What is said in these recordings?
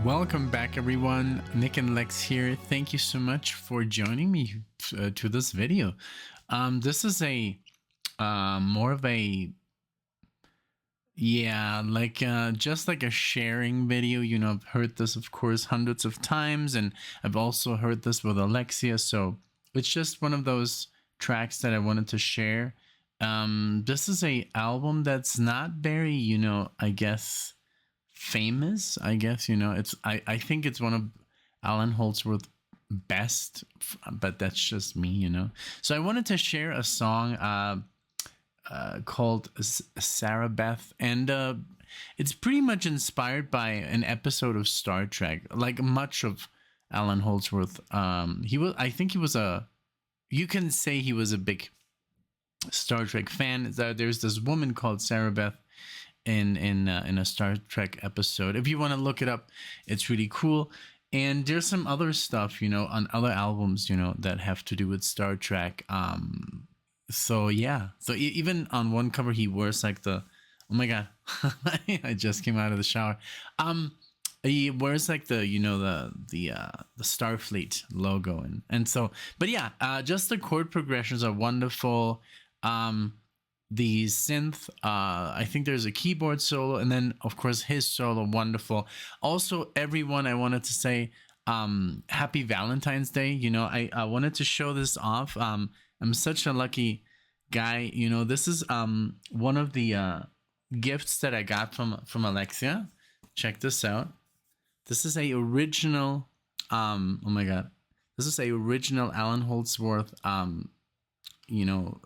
Welcome back, everyone. NicknLex here. Thank you so much for joining me to this video. This is a more of a just like a sharing video. You know, I've heard this, of course, hundreds of times, and I've also heard this with Alexia. So it's just one of those tracks that I wanted to share. This is a album that's not very, you know, I guess famous. I guess, you know, it's I think it's one of Allan Holdsworth's best, but that's just me, you know. So I wanted to share a song called Zarabeth, and it's pretty much inspired by an episode of Star Trek, like much of Allan Holdsworth. I think he was you can say he was a big Star Trek fan. There's this woman called Zarabeth in a Star Trek episode. If you want to look it up, it's really cool. And there's some other stuff, you know, on other albums, you know, that have to do with Star Trek. So yeah, so even on one cover he wears like the, oh my god, I just came out of the shower. He wears like the, you know, the Starfleet logo, and so, but yeah, just the chord progressions are wonderful. The synth, I think there's a keyboard solo, and then of course his solo, wonderful. Also, everyone, I wanted to say happy Valentine's Day. You know, I wanted to show this off. I'm such a lucky guy. You know, this is one of the gifts that I got from Alexia. Check this out. This is a original oh my god, this is a original Allan Holdsworth you know,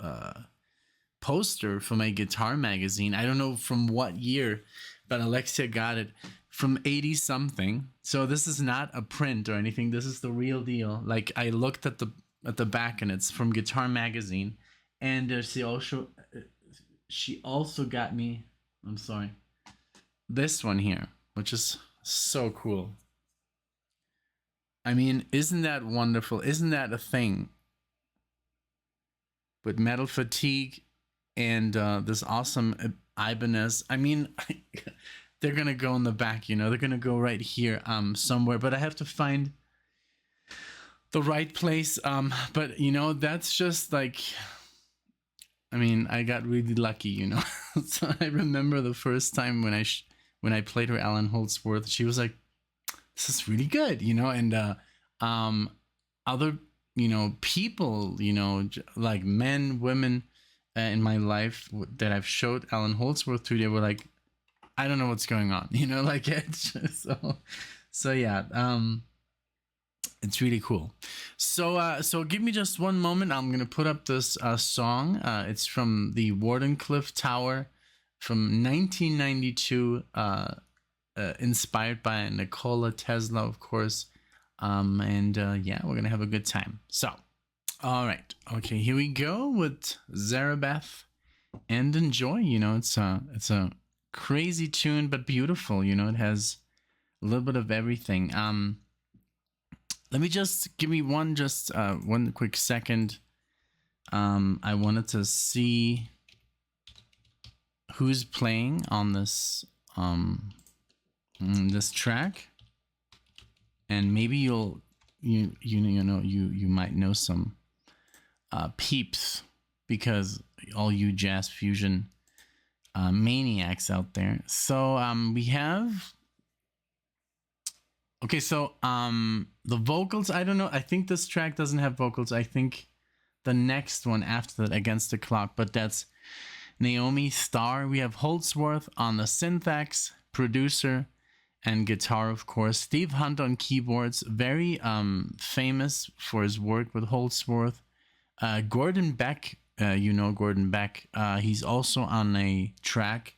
poster from a guitar magazine. I don't know from what year, but Alexia got it from 80 something. So this is not a print or anything. This is the real deal. Like, I looked at the back, and it's from Guitar Magazine. And she also got me, I'm sorry, this one here, which is so cool. I mean, isn't that wonderful? Isn't that a thing? With metal fatigue and this awesome Ibanez. I mean, they're gonna go in the back, you know, they're gonna go right here somewhere, but I have to find the right place. But you know, that's just like, I mean, I got really lucky, you know. So I remember the first time when I played her Allan Holdsworth, she was like, this is really good, you know. And other, you know, people, you know, like men, women in my life that I've showed Allan Holdsworth to, they were like, I don't know what's going on, you know, like, it's just, so yeah, it's really cool. So give me just one moment. I'm gonna put up this song. It's from the Wardenclyffe Tower from 1992, inspired by Nikola Tesla, of course. Yeah, we're gonna have a good time. So, all right, okay, here we go with Zarabeth, and enjoy. You know, it's a crazy tune, but beautiful. You know, it has a little bit of everything. Let me just give me one quick second. I wanted to see who's playing on this this track, and maybe you might know some peeps, because all you jazz fusion maniacs out there. So we have, okay, so the vocals, I don't know, I think this track doesn't have vocals. I think the next one after that, Against the Clock, but that's Naomi Starr. We have Holdsworth on the syntax, producer and guitar, of course. Steve Hunt on keyboards, very famous for his work with Holdsworth. Gordon Beck, you know Gordon Beck, he's also on a track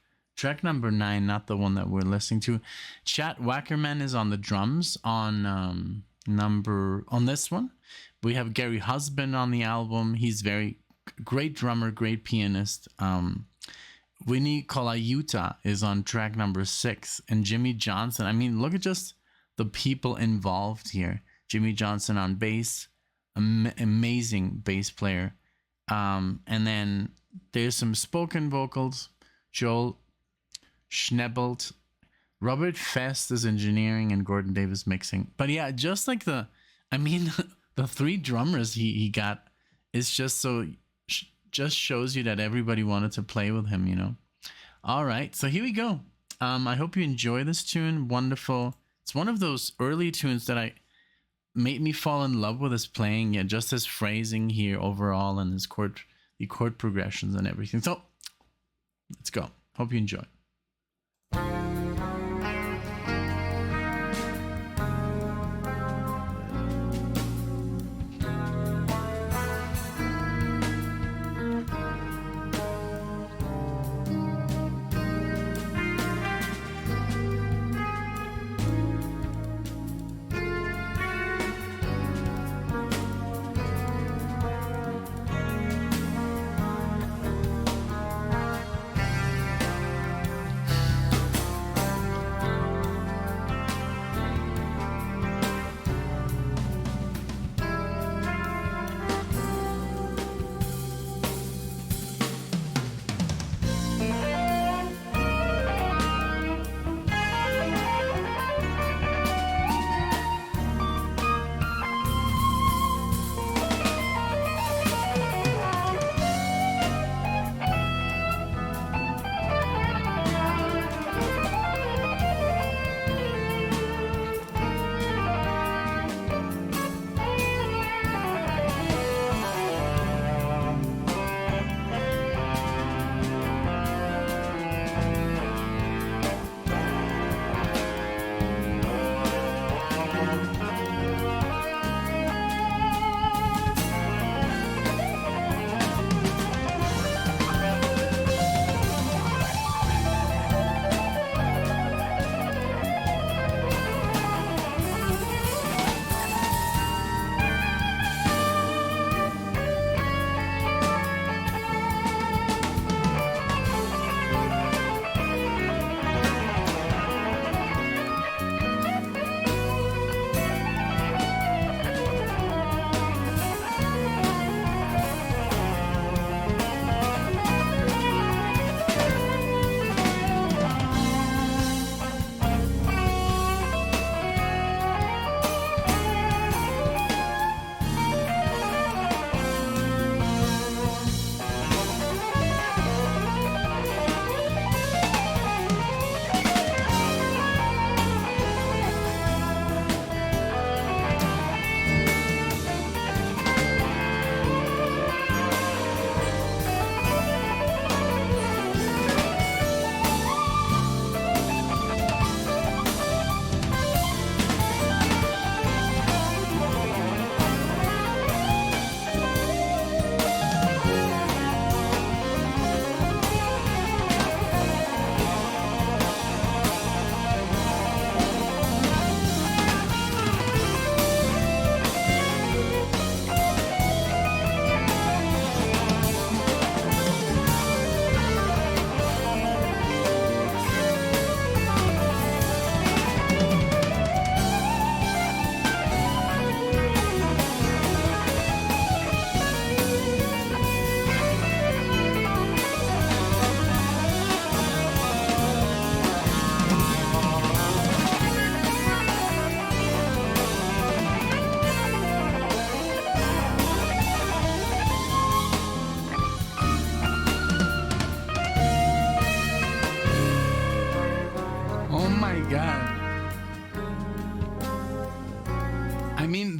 number 9, not the one that we're listening to. Chet Wackerman is on the drums on this one. We have Gary Husband on the album. He's very great drummer, great pianist. Winnie Colaiuta is on track number 6, and Jimmy Johnson. I mean, look at just the people involved here. Jimmy Johnson on bass, amazing bass player. And then there's some spoken vocals. Joel Schnebelt Robert Fest is engineering and Gordon Davis mixing. But yeah, just like I mean, the three drummers he got is just so, just shows you that everybody wanted to play with him, you know? All right, so here we go. I hope you enjoy this tune. Wonderful. It's one of those early tunes that made me fall in love with his playing. Yeah, just his phrasing here overall and the chord progressions and everything. So let's go. Hope you enjoy.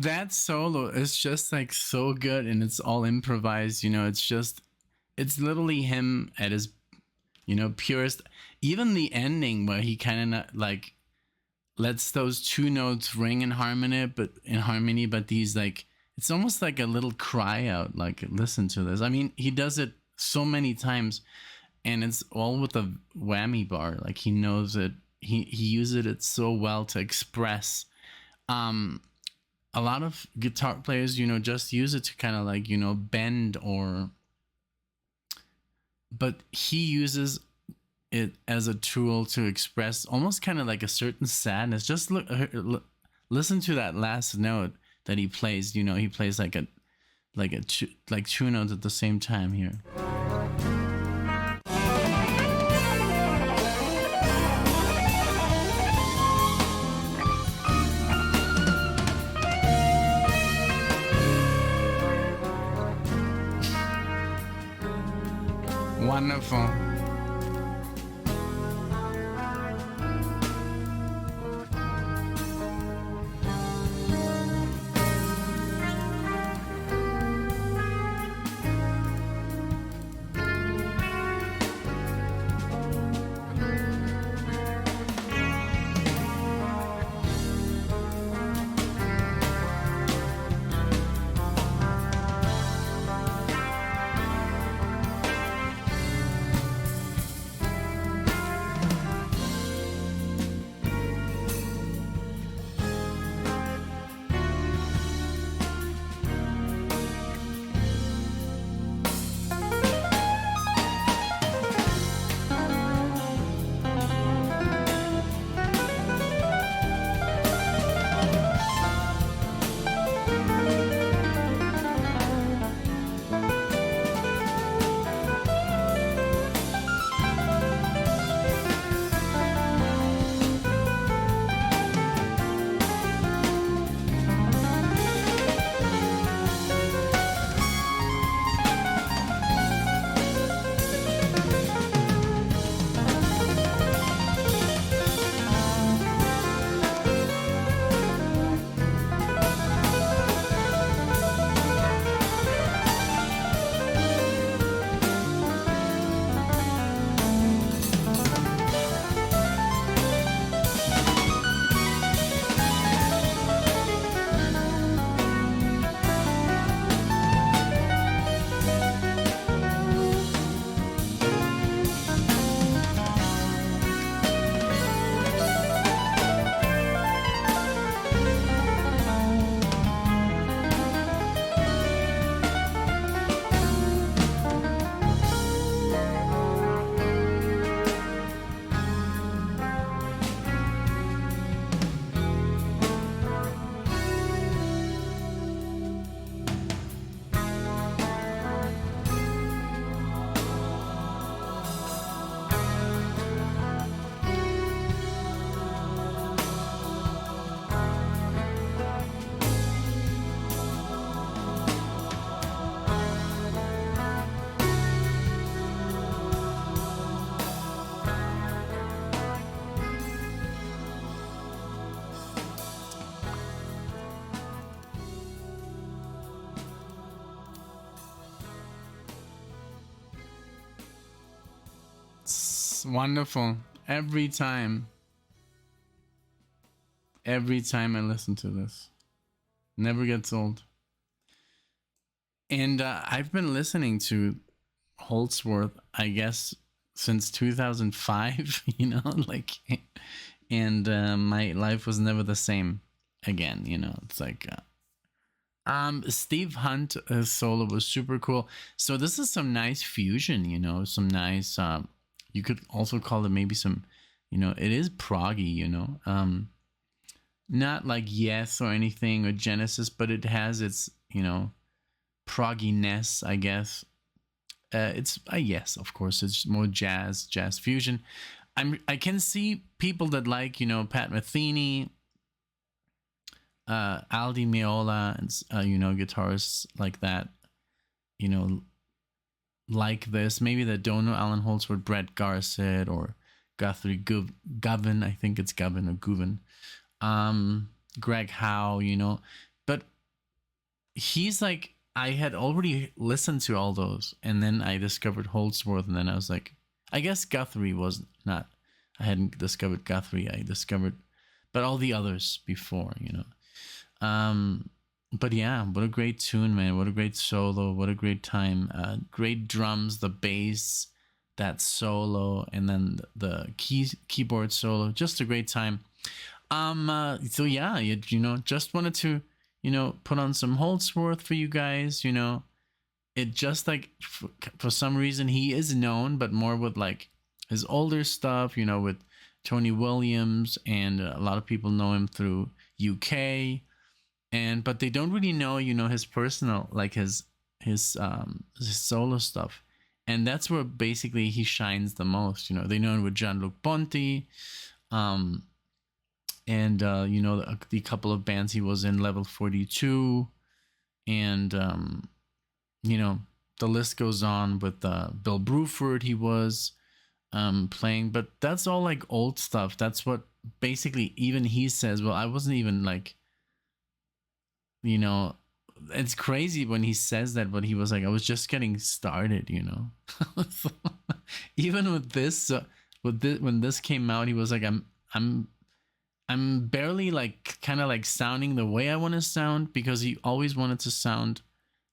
That solo is just like so good, and it's all improvised, you know. It's literally him at his, you know, purest. Even the ending where he kind of like lets those two notes ring in harmony, but these, like, it's almost like a little cry out, like, listen to this. I mean, he does it so many times, and it's all with a whammy bar. Like, he knows it. He uses it so well to express. A lot of guitar players, you know, just use it to kind of like, you know, bend but he uses it as a tool to express almost kind of like a certain sadness. Just listen to that last note that he plays. You know, he plays like two notes at the same time here. Wonderful. It's wonderful. Every time I listen to this, never gets old. And I've been listening to Holdsworth, I guess, since 2005, you know, like, and my life was never the same again, you know. It's like Steve Hunt solo was super cool. So this is some nice fusion, you know, some nice you could also call it maybe some, you know, it is proggy, you know. Not like Yes or anything or Genesis, but it has its, you know, progginess, I guess. It's yes, of course, it's more jazz fusion. I can see people that like, you know, Pat Metheny, Aldi Meola, and you know, guitarists like that, you know, like this. Maybe that don't know Allan Holdsworth, Brett Garsett or Guthrie Govan. I think it's Govan or Govan. Greg Howe, you know, but he's like, I had already listened to all those, and then I discovered Holdsworth, and then I was like, I guess Guthrie was not. I hadn't discovered Guthrie. I discovered, but all the others before, you know. But yeah, what a great tune, man! What a great solo! What a great time! Great drums, the bass, that solo, and then the keyboard solo. Just a great time. So yeah, you know, just wanted to, you know, put on some Holdsworth for you guys, you know. It just like, for some reason, he is known, but more with like his older stuff, you know, with Tony Williams, and a lot of people know him through UK, but they don't really know, you know, his personal, like his solo stuff. And that's where basically he shines the most, you know. They know him with Jean-Luc Ponty, and you know, the couple of bands he was in, Level 42, and you know, the list goes on with Bill Bruford. He was playing, but that's all like old stuff. That's what basically even he says. Well, I wasn't even like, you know, it's crazy when he says that, but he was like, I was just getting started, you know. Even with this, when this came out, he was like, I'm barely like kind of like sounding the way I want to sound, because he always wanted to sound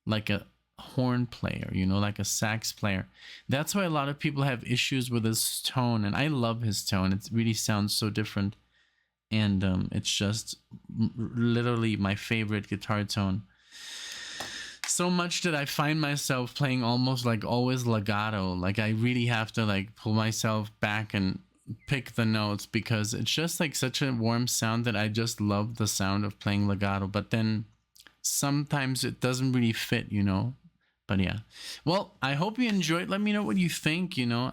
like a horn player, you know, like a sax player. That's why a lot of people have issues with his tone, and I love his tone. It really sounds so different, and it's just literally my favorite guitar tone. So much that I find myself playing almost like always legato. Like I really have to like pull myself back and pick the notes, because it's just like such a warm sound that I just love the sound of playing legato. But then sometimes it doesn't really fit, you know. But yeah, well, I hope you enjoyed. Let me know what you think, you know.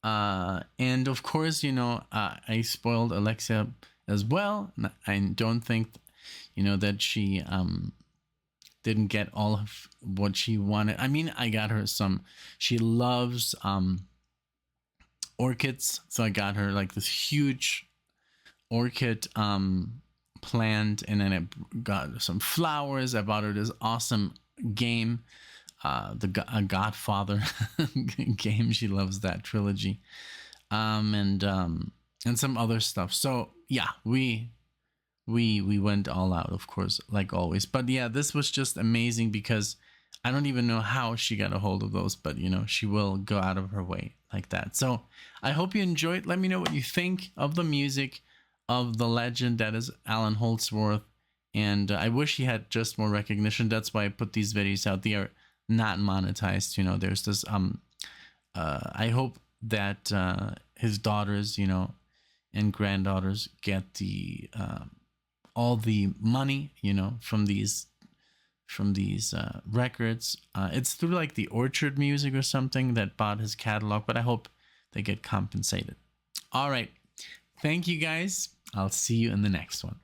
And of course, you know, I spoiled Alexia as well. I don't think, you know, that she didn't get all of what she wanted. I mean, I got her some, she loves orchids, so I got her like this huge orchid plant, and then I got some flowers. I bought her this awesome game, the Godfather game. She loves that trilogy, and some other stuff. So yeah, we went all out, of course, like always. But yeah, this was just amazing, because I don't even know how she got a hold of those, but you know, she will go out of her way like that. So I hope you enjoyed. Let me know what you think of the music of the legend that is Allan Holdsworth. And I wish he had just more recognition. That's why I put these videos out. They are not monetized. You know, there's this, I hope that his daughters, you know, and granddaughters get the, all the money, you know, from these records. It's through like the Orchard Music or something that bought his catalog, but I hope they get compensated. All right, thank you guys. I'll see you in the next one.